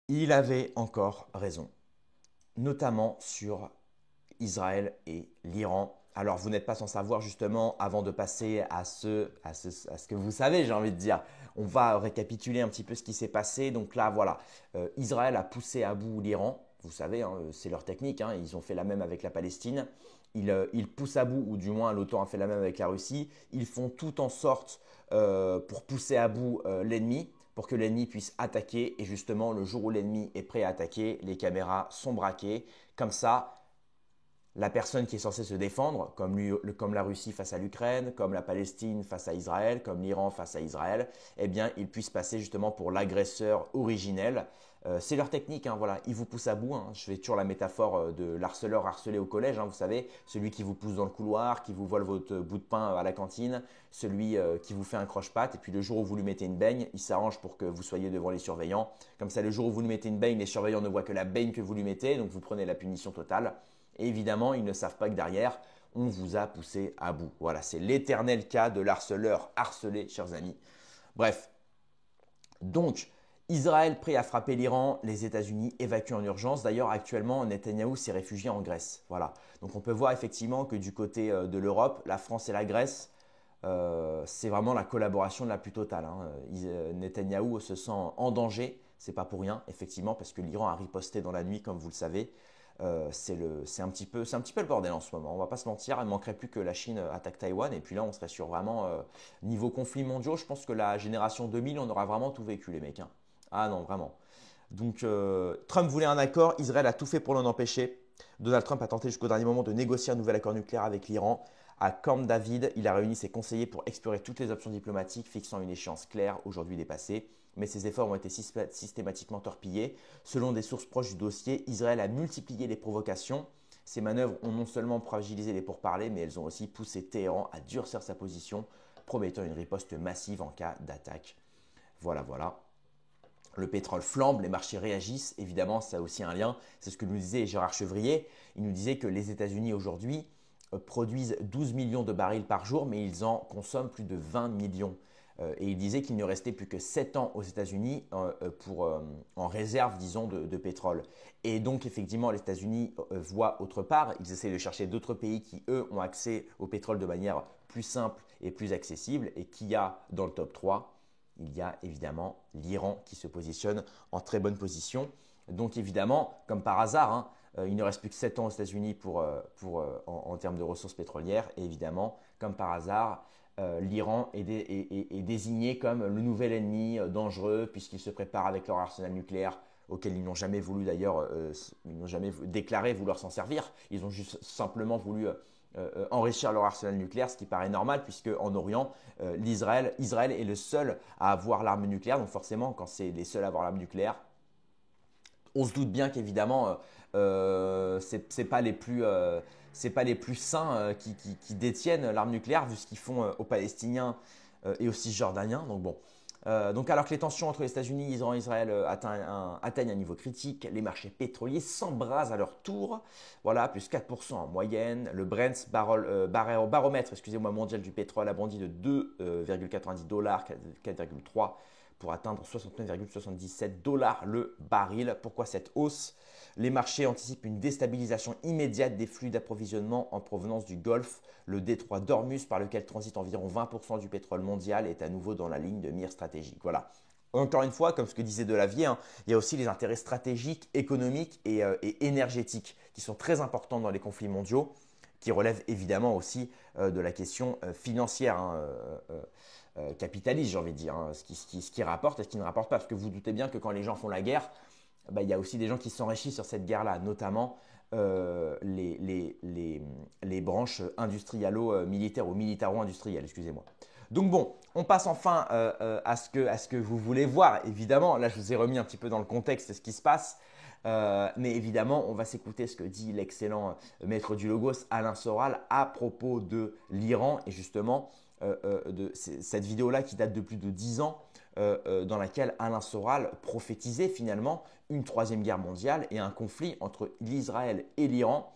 Il avait encore raison, notamment sur Israël et l'Iran. Alors, vous n'êtes pas sans savoir, justement, avant de passer à ce que vous savez, j'ai envie de dire. On va récapituler un petit peu ce qui s'est passé. Donc là, voilà, Israël a poussé à bout l'Iran. Vous savez, hein, c'est leur technique. Hein, ils ont fait la même avec la Palestine. Ils poussent à bout, ou du moins l'OTAN a fait la même avec la Russie. Ils font tout en sorte pour pousser à bout l'ennemi, pour que l'ennemi puisse attaquer. Et justement, le jour où l'ennemi est prêt à attaquer, les caméras sont braquées. Comme ça, la personne qui est censée se défendre, comme la Russie face à l'Ukraine, comme la Palestine face à Israël, comme l'Iran face à Israël, eh bien, ils puissent passer justement pour l'agresseur originel. C'est leur technique, hein, voilà. Ils vous poussent à bout. Hein. Je fais toujours la métaphore de l'harceleur harcelé au collège, hein, vous savez, celui qui vous pousse dans le couloir, qui vous vole votre bout de pain à la cantine, celui qui vous fait un croche-patte, et puis le jour où vous lui mettez une baigne, il s'arrange pour que vous soyez devant les surveillants. Comme ça, le jour où vous lui mettez une baigne, les surveillants ne voient que la baigne que vous lui mettez, donc vous prenez la punition totale. Et évidemment, ils ne savent pas que derrière, on vous a poussé à bout. Voilà, c'est l'éternel cas de l'harceleur harcelé, chers amis. Bref, donc, Israël prêt à frapper l'Iran, les États-Unis évacuent en urgence. D'ailleurs, actuellement, Netanyahou s'est réfugié en Grèce. Voilà. Donc, on peut voir effectivement que du côté de l'Europe, la France et la Grèce, c'est vraiment la collaboration la plus totale. Hein. Netanyahou se sent en danger. C'est pas pour rien, effectivement, parce que l'Iran a riposté dans la nuit, comme vous le savez. C'est un petit peu le bordel en ce moment. On va pas se mentir. Il ne manquerait plus que la Chine attaque Taïwan. Et puis là, on serait sur vraiment niveau conflits mondiaux. Je pense que la génération 2000, on aura vraiment tout vécu, les mecs. Hein. Ah non, vraiment. Donc, Trump voulait un accord. Israël a tout fait pour l'en empêcher. Donald Trump a tenté jusqu'au dernier moment de négocier un nouvel accord nucléaire avec l'Iran. À Camp David, il a réuni ses conseillers pour explorer toutes les options diplomatiques, fixant une échéance claire, aujourd'hui dépassée. Mais ces efforts ont été systématiquement torpillés. Selon des sources proches du dossier, Israël a multiplié les provocations. Ces manœuvres ont non seulement fragilisé les pourparlers, mais elles ont aussi poussé Téhéran à durcir sa position, promettant une riposte massive en cas d'attaque. Voilà, voilà. Le pétrole flambe, les marchés réagissent. Évidemment, ça a aussi un lien. C'est ce que nous disait Gérard Chevrier. Il nous disait que les États-Unis aujourd'hui produisent 12 millions de barils par jour, mais ils en consomment plus de 20 millions. Et il disait qu'il ne restait plus que 7 ans aux États-Unis en réserve, disons, de pétrole. Et donc, effectivement, les États-Unis voient autre part. Ils essaient de chercher d'autres pays qui, eux, ont accès au pétrole de manière plus simple et plus accessible. Et qui a dans le top 3? Il y a évidemment l'Iran qui se positionne en très bonne position. Donc évidemment, comme par hasard, hein, il ne reste plus que 7 ans aux États-Unis en termes de ressources pétrolières. Et évidemment, comme par hasard, l'Iran est désigné comme le nouvel ennemi dangereux puisqu'ils se préparent avec leur arsenal nucléaire auquel ils n'ont jamais voulu d'ailleurs, ils n'ont jamais déclaré vouloir s'en servir. Ils ont juste simplement voulu enrichir leur arsenal nucléaire, ce qui paraît normal puisque en Orient, Israël est le seul à avoir l'arme nucléaire. Donc forcément, quand c'est les seuls à avoir l'arme nucléaire, on se doute bien qu'évidemment, c'est pas les plus c'est pas les plus sains qui détiennent l'arme nucléaire vu ce qu'ils font aux Palestiniens et aux Cisjordaniens. Donc bon. Donc alors que les tensions entre les États-Unis, Iran et Israël atteignent un niveau critique, les marchés pétroliers s'embrasent à leur tour. Voilà, plus 4% en moyenne. Le Brent baromètre, excusez-moi, mondial du pétrole a bondi de 2,90 dollars, 4,3 pour atteindre 69,77 dollars le baril. Pourquoi cette hausse? Les marchés anticipent une déstabilisation immédiate des flux d'approvisionnement en provenance du Golfe. Le détroit d'Ormuz, par lequel transite environ 20% du pétrole mondial, est à nouveau dans la ligne de mire stratégique. Voilà. Encore une fois, comme ce que disait Delavier, hein, il y a aussi les intérêts stratégiques, économiques et énergétiques qui sont très importants dans les conflits mondiaux, qui relèvent évidemment aussi de la question financière. Hein, capitaliste, j'ai envie de dire, hein, ce qui rapporte et ce qui ne rapporte pas. Parce que vous doutez bien que quand les gens font la guerre, bah, il y a aussi des gens qui s'enrichissent sur cette guerre-là, notamment les branches industrialo-militaires ou militaro-industrielles, excusez-moi. Donc bon, on passe enfin à ce que vous voulez voir. Évidemment, là je vous ai remis un petit peu dans le contexte ce qui se passe. Mais évidemment, on va s'écouter ce que dit l'excellent maître du Logos, Alain Soral, à propos de l'Iran et justement de cette vidéo-là qui date de plus de 10 ans, dans laquelle Alain Soral prophétisait finalement une troisième guerre mondiale et un conflit entre l'Israël et l'Iran.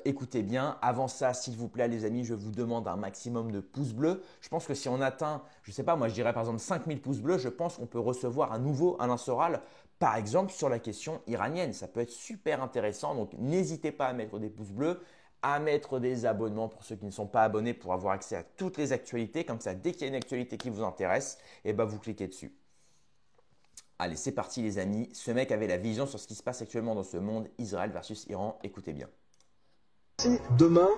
Écoutez bien, avant ça, s'il vous plaît les amis, je vous demande un maximum de pouces bleus. Je pense que si on atteint, je ne sais pas, moi je dirais par exemple 5000 pouces bleus, je pense qu'on peut recevoir un nouveau Alain Soral par exemple sur la question iranienne. Ça peut être super intéressant, donc n'hésitez pas à mettre des pouces bleus, à mettre des abonnements pour ceux qui ne sont pas abonnés pour avoir accès à toutes les actualités. Comme ça, dès qu'il y a une actualité qui vous intéresse, eh ben, vous cliquez dessus. Allez, c'est parti les amis. Ce mec avait la vision sur ce qui se passe actuellement dans ce monde, Israël versus Iran. Écoutez bien. Demain,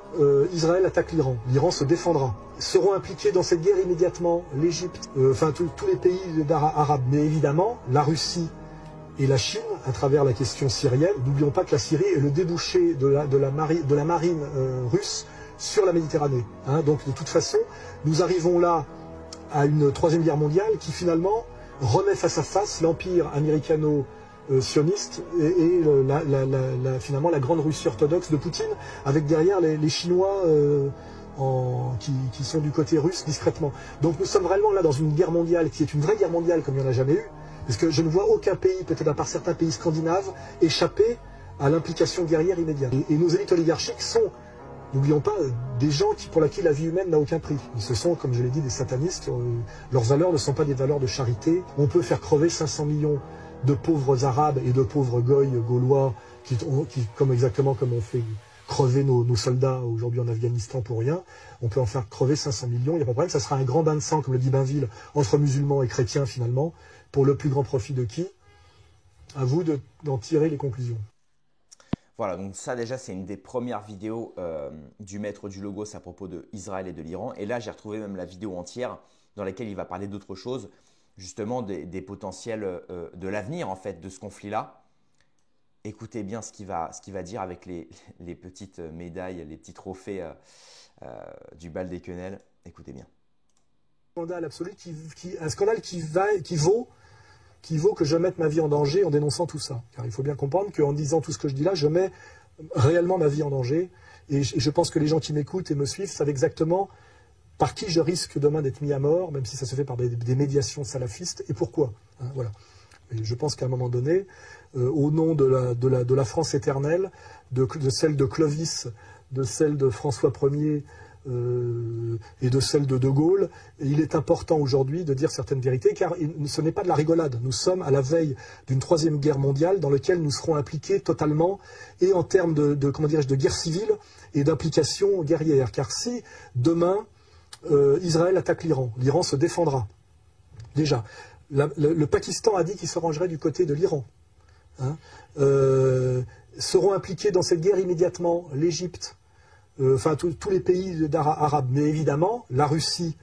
Israël attaque l'Iran. L'Iran se défendra. Seront impliqués dans cette guerre immédiatement l'Égypte, enfin tous les pays arabes. Mais évidemment, la Russie et la Chine, à travers la question syrienne. N'oublions pas que la Syrie est le débouché de la marine russe sur la Méditerranée. Hein. Donc de toute façon, nous arrivons là à une troisième guerre mondiale qui finalement remet face à face l'empire américano-sioniste et finalement la grande Russie orthodoxe de Poutine, avec derrière les Chinois qui sont du côté russe discrètement. Donc nous sommes réellement là dans une guerre mondiale qui est une vraie guerre mondiale comme il n'y en a jamais eu. Parce que je ne vois aucun pays, peut-être à part certains pays scandinaves, échapper à l'implication guerrière immédiate. Et nos élites oligarchiques sont, n'oublions pas, des gens pour lesquels la vie humaine n'a aucun prix. Ce sont, comme je l'ai dit, des satanistes. Leurs valeurs ne sont pas des valeurs de charité. On peut faire crever 500 millions de pauvres arabes et de pauvres goïs gaulois, exactement comme on fait crever nos soldats aujourd'hui en Afghanistan pour rien. On peut en faire crever 500 millions, il n'y a pas de problème. Ça sera un grand bain de sang, comme le dit Bainville, entre musulmans et chrétiens finalement. Pour le plus grand profit de qui? À vous d'en tirer les conclusions. Voilà, donc ça déjà c'est une des premières vidéos du maître du Logos à propos de Israël et de l'Iran. Et là j'ai retrouvé même la vidéo entière dans laquelle il va parler d'autres choses, justement des potentiels de l'avenir en fait de ce conflit-là. Écoutez bien ce qu'il va dire avec les petites médailles, les petits trophées du bal des quenelles. Écoutez bien. Un scandale absolu, un scandale qui vaut que je mette ma vie en danger en dénonçant tout ça. Car il faut bien comprendre qu'en disant tout ce que je dis là, je mets réellement ma vie en danger. Et je pense que les gens qui m'écoutent et me suivent savent exactement par qui je risque demain d'être mis à mort, même si ça se fait par des médiations salafistes, et pourquoi. Hein, voilà. Et je pense qu'à un moment donné, au nom de la France éternelle, de celle de Clovis, de celle de François Ier, et de celle de Gaulle, et il est important aujourd'hui de dire certaines vérités, car ce n'est pas de la rigolade. Nous sommes à la veille d'une troisième guerre mondiale dans laquelle nous serons impliqués totalement, et en termes de guerre civile et d'implication guerrière. Car si demain Israël attaque l'Iran, l'Iran se défendra. Déjà, le Pakistan a dit qu'il se rangerait du côté de l'Iran. Hein. Seront impliqués dans cette guerre immédiatement l'Égypte, enfin tous les pays arabes, mais évidemment la Russie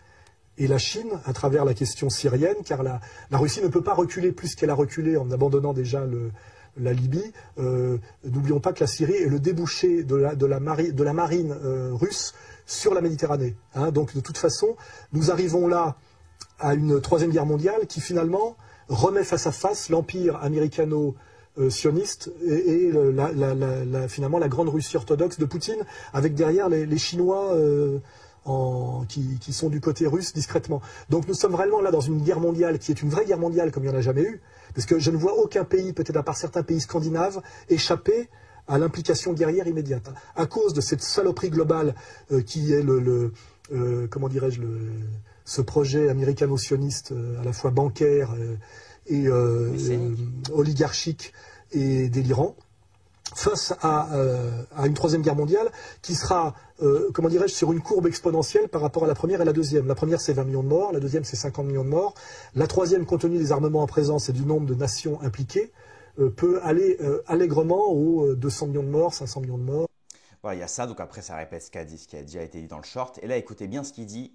et la Chine à travers la question syrienne, car la Russie ne peut pas reculer plus qu'elle a reculé en abandonnant déjà la Libye. N'oublions pas que la Syrie est le débouché de la marine russe sur la Méditerranée. Hein. Donc de toute façon, nous arrivons là à une troisième guerre mondiale qui finalement remet face à face l'empire américano-sioniste et finalement la grande Russie orthodoxe de Poutine, avec derrière les Chinois qui sont du côté russe discrètement. Donc nous sommes réellement là dans une guerre mondiale qui est une vraie guerre mondiale comme il n'y en a jamais eu, parce que je ne vois aucun pays, peut-être à part certains pays scandinaves, échapper à l'implication guerrière immédiate, à cause de cette saloperie globale qui est comment dirais-je, ce projet américano-sioniste à la fois bancaire et oligarchique et délirant, face à une troisième guerre mondiale qui sera, comment dirais-je, sur une courbe exponentielle par rapport à la première et la deuxième. La première, c'est 20 millions de morts, la deuxième, c'est 50 millions de morts. La troisième, compte tenu des armements en présence et du nombre de nations impliquées, peut aller allègrement aux 200 millions de morts, 500 millions de morts. Voilà, il y a ça, donc après ça répète ce qui a déjà été dit dans le short. Et là, écoutez bien ce qu'il dit.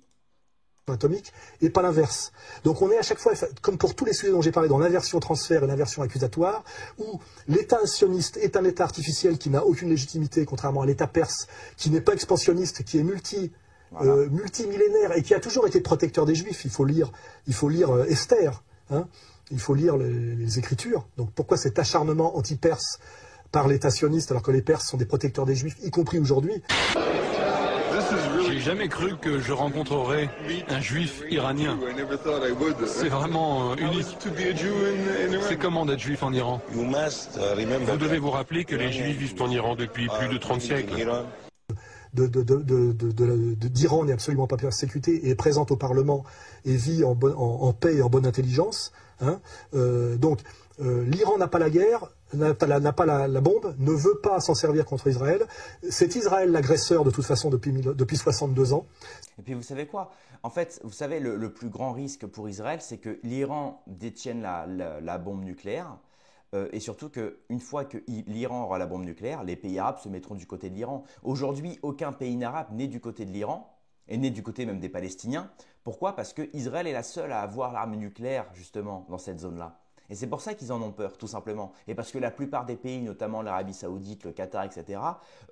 Atomique, et pas l'inverse. Donc on est à chaque fois, comme pour tous les sujets dont j'ai parlé, dans l'inversion transfert et l'inversion accusatoire, où l'État sioniste est un État artificiel qui n'a aucune légitimité, contrairement à l'État perse, qui n'est pas expansionniste, qui est multimillénaire et qui a toujours été protecteur des Juifs. Il faut lire Esther, hein, il faut lire les Écritures. Donc pourquoi cet acharnement anti-perse par l'État sioniste alors que les Perses sont des protecteurs des Juifs, y compris aujourd'hui? J'ai jamais cru que je rencontrerais un juif iranien. C'est vraiment unique. C'est comment d'être juif en Iran? Vous devez vous rappeler que les juifs vivent en Iran depuis plus de 30 siècles. D'Iran n'est absolument pas persécuté et est présente au Parlement et vit en paix et en bonne intelligence. Hein. Donc, L'Iran n'a pas la guerre, n'a pas la bombe, ne veut pas s'en servir contre Israël. C'est Israël l'agresseur de toute façon depuis 62 ans. Et puis vous savez quoi? En fait, vous savez, le plus grand risque pour Israël, c'est que l'Iran détienne la bombe nucléaire. Et surtout qu'une fois que l'Iran aura la bombe nucléaire, les pays arabes se mettront du côté de l'Iran. Aujourd'hui, aucun pays arabe n'est du côté de l'Iran, et n'est du côté même des Palestiniens. Pourquoi? Parce qu'Israël est la seule à avoir l'arme nucléaire, justement, dans cette zone-là. Et c'est pour ça qu'ils en ont peur, tout simplement. Et parce que la plupart des pays, notamment l'Arabie Saoudite, le Qatar, etc.,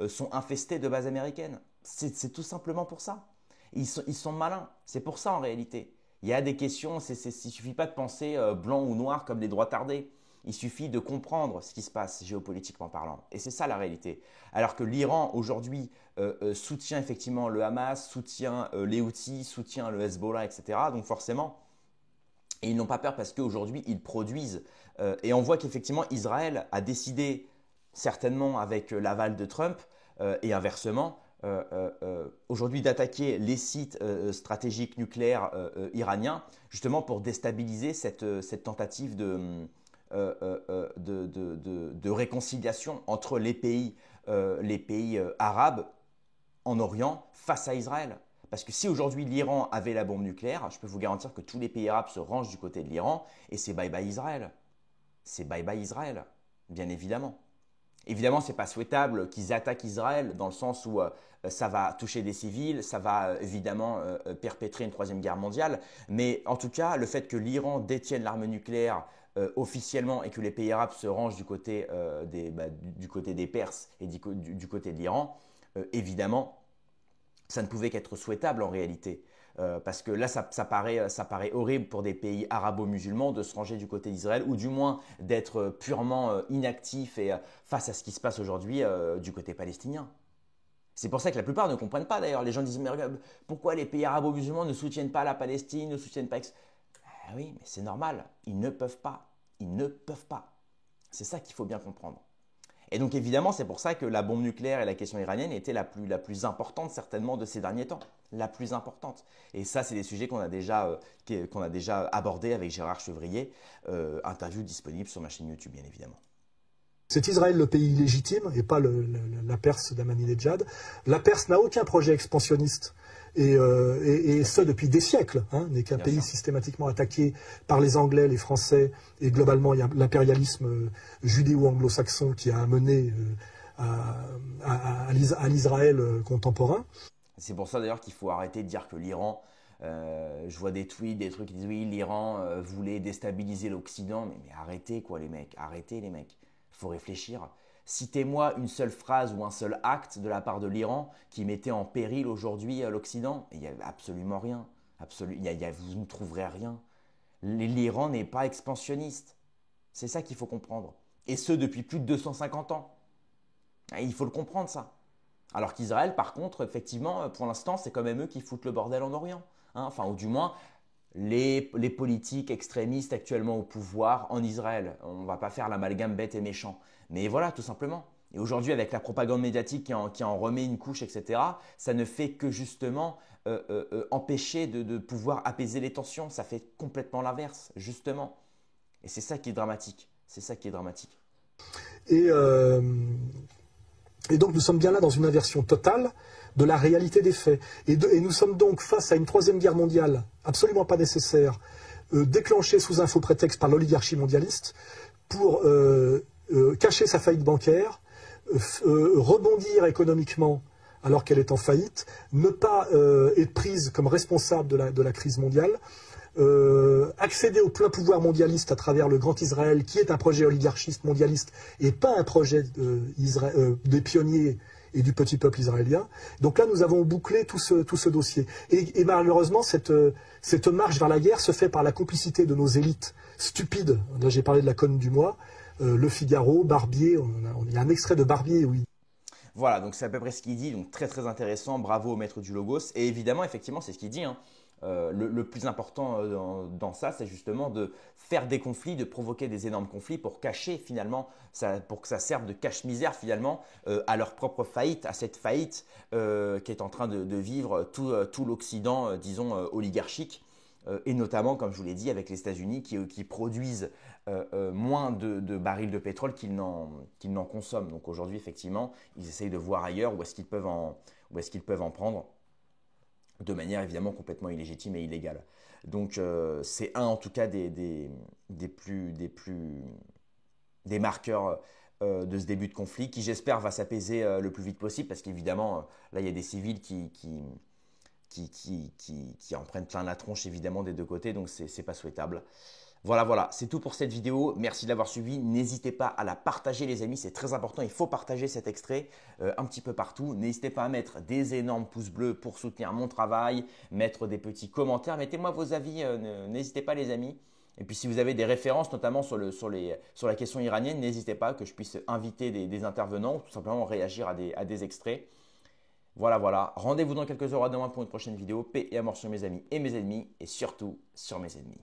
sont infestés de bases américaines. C'est tout simplement pour ça. Ils sont malins. C'est pour ça, en réalité. Il y a des questions, il ne suffit pas de penser blanc ou noir comme des droits tardés. Il suffit de comprendre ce qui se passe géopolitiquement parlant. Et c'est ça la réalité. Alors que l'Iran, aujourd'hui, soutient effectivement le Hamas, soutient les Houthis, soutient le Hezbollah, etc. Donc forcément, et ils n'ont pas peur parce qu'aujourd'hui, ils produisent. Et on voit qu'effectivement, Israël a décidé, certainement avec l'aval de Trump, et inversement, aujourd'hui d'attaquer les sites stratégiques nucléaires iraniens, justement pour déstabiliser cette tentative de réconciliation entre les pays arabes en Orient face à Israël. Parce que si aujourd'hui l'Iran avait la bombe nucléaire, je peux vous garantir que tous les pays arabes se rangent du côté de l'Iran et c'est bye bye Israël. C'est bye bye Israël, bien évidemment. Évidemment, ce n'est pas souhaitable qu'ils attaquent Israël dans le sens où ça va toucher des civils, ça va évidemment perpétrer une troisième guerre mondiale. Mais en tout cas, le fait que l'Iran détienne l'arme nucléaire officiellement et que les pays arabes se rangent du côté des Perses et du côté de l'Iran, évidemment, ça ne pouvait qu'être souhaitable en réalité. Parce que là, ça paraît horrible pour des pays arabo-musulmans de se ranger du côté d'Israël ou du moins d'être purement inactifs et face à ce qui se passe aujourd'hui du côté palestinien. C'est pour ça que la plupart ne comprennent pas d'ailleurs. Les gens disent mais regarde, pourquoi les pays arabo-musulmans ne soutiennent pas la Palestine, ne soutiennent pas… Ah oui, mais c'est normal, ils ne peuvent pas. Ils ne peuvent pas. C'est ça qu'il faut bien comprendre. Et donc évidemment, c'est pour ça que la bombe nucléaire et la question iranienne étaient la plus importante certainement de ces derniers temps. La plus importante. Et ça, c'est des sujets qu'on a déjà abordés avec Gérard Chevrier. Interview disponible sur ma chaîne YouTube, bien évidemment. C'est Israël le pays légitime et pas la Perse d'Ahmadinejad. La Perse n'a aucun projet expansionniste. Et ce depuis des siècles, n'est qu'un pays systématiquement attaqué par les Anglais, les Français, et globalement il y a l'impérialisme judéo-anglo-saxon qui a mené à l'Israël contemporain. C'est pour ça d'ailleurs qu'il faut arrêter de dire que l'Iran, je vois des tweets, des trucs qui disent oui, l'Iran voulait déstabiliser l'Occident, mais arrêtez quoi les mecs, arrêtez les mecs, il faut réfléchir. Citez-moi une seule phrase ou un seul acte de la part de l'Iran qui mettait en péril aujourd'hui l'Occident. Il n'y a absolument rien. Vous ne trouverez rien. L'Iran n'est pas expansionniste. C'est ça qu'il faut comprendre. Et ce, depuis plus de 250 ans. Il faut le comprendre, ça. Alors qu'Israël, par contre, effectivement, pour l'instant, c'est quand même eux qui foutent le bordel en Orient. Enfin, ou du moins, les politiques extrémistes actuellement au pouvoir en Israël. On ne va pas faire l'amalgame bête et méchant. Mais voilà, tout simplement. Et aujourd'hui, avec la propagande médiatique qui en remet une couche, etc., ça ne fait que justement empêcher de pouvoir apaiser les tensions. Ça fait complètement l'inverse, justement. Et c'est ça qui est dramatique. C'est ça qui est dramatique. Et donc, nous sommes bien là dans une inversion totale de la réalité des faits. Et nous sommes donc face à une troisième guerre mondiale absolument pas nécessaire, déclenchée sous un faux prétexte par l'oligarchie mondialiste pour cacher sa faillite bancaire, rebondir économiquement alors qu'elle est en faillite, ne pas être prise comme responsable de la crise mondiale, accéder au plein pouvoir mondialiste à travers le Grand Israël, qui est un projet oligarchiste mondialiste et pas un projet des pionniers et du petit peuple israélien. Donc là, nous avons bouclé tout ce dossier. Et malheureusement, cette marche vers la guerre se fait par la complicité de nos élites stupides. Là, j'ai parlé de la conne du mois. Le Figaro, Barbier, il y a un extrait de Barbier, oui. Voilà, donc c'est à peu près ce qu'il dit, donc très très intéressant, bravo au maître du Logos. Et évidemment, effectivement, c'est ce qu'il dit. Le plus important dans ça, c'est justement de faire des conflits, de provoquer des énormes conflits pour cacher finalement, pour que ça serve de cache-misère finalement à leur propre faillite, à cette faillite qui est en train de vivre tout l'Occident, disons, oligarchique. et notamment, comme je vous l'ai dit, avec les États-Unis qui produisent moins de barils de pétrole qu'ils n'en consomment. Donc aujourd'hui, effectivement, ils essayent de voir ailleurs où est-ce qu'ils peuvent en prendre de manière évidemment complètement illégitime et illégale. Donc c'est en tout cas des marqueurs de ce début de conflit qui, j'espère, va s'apaiser le plus vite possible parce qu'évidemment, là, il y a des civils qui en prennent plein la tronche évidemment des deux côtés, donc c'est pas souhaitable. Voilà, c'est tout pour cette vidéo. Merci de l'avoir suivi. N'hésitez pas à la partager les amis, c'est très important. Il faut partager cet extrait un petit peu partout. N'hésitez pas à mettre des énormes pouces bleus pour soutenir mon travail, mettre des petits commentaires. Mettez-moi vos avis, n'hésitez pas les amis. Et puis si vous avez des références, notamment sur la question iranienne, n'hésitez pas que je puisse inviter des intervenants ou tout simplement réagir à des extraits. Voilà. Rendez-vous dans quelques heures à demain pour une prochaine vidéo. Paix et amour sur mes amis et mes ennemis et surtout sur mes ennemis.